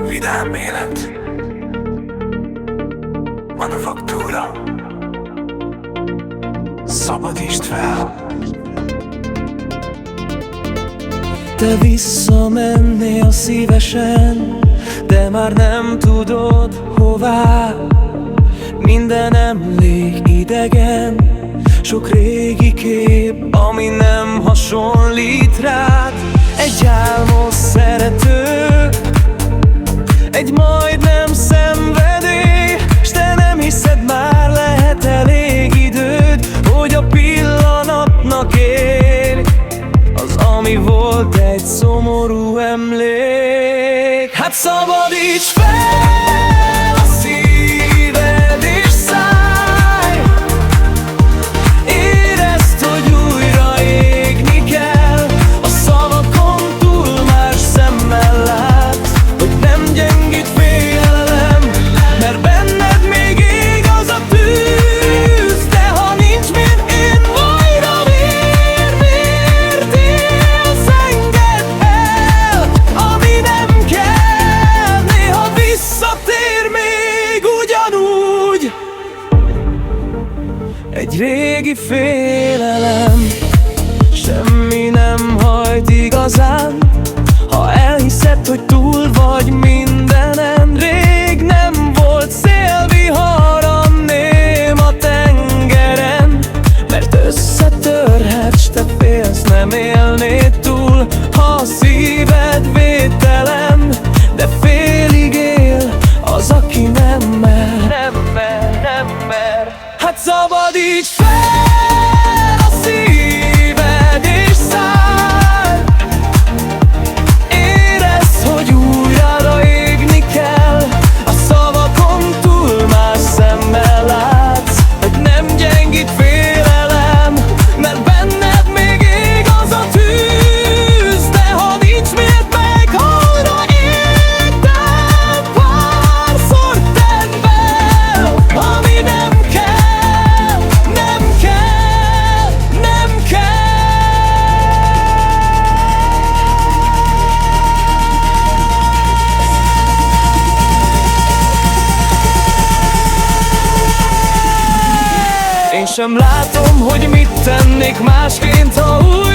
Vidám élet, manufaktúra. Szabadítsd fel. Te visszamennél szívesen, de már nem tudod hová. Minden emlék idegen, sok régi kép, ami nem hasonlít rád. Egy álmos szerető, egy majdnem szenvedély, s te nem hiszed, már lehet elég időd, hogy a pillanatnak élj. Az, ami volt egy szomorú emlék. Hát szabadíts fel a szíved és szállj. Érezd, hogy újra égni kell. A szavakon túl más szemmel látsz, hogy nem gyengít félelem, mert benned még ég az a tűz. De ha nincs miért én vajra miért élsz, engedd el, ami nem kell. Néha visszatér még ugyanúgy egy régi félelem. Semmi nem hajt igazán, ha elhiszed, hogy túl vagy mindenen. Rég nem volt szélvihar a néma tengeren, mert összetörhet, s te félsz, nem élnéd túl. Ha a szíved védtelen, de félig él az, aki nem mer. Hát szabadíts fel a szíved és szállj. Érezd, hogy újra égni kell. A szavakon túl más szemmel látsz, hogy nem gyengít félelem, mert benned még ég az a tűz. De ha nincs miért meghalna, égtem párszor, tedd fel, ami nem kell, nem kell, nem kell. Én sem látom, hogy mit tennék másként, ha új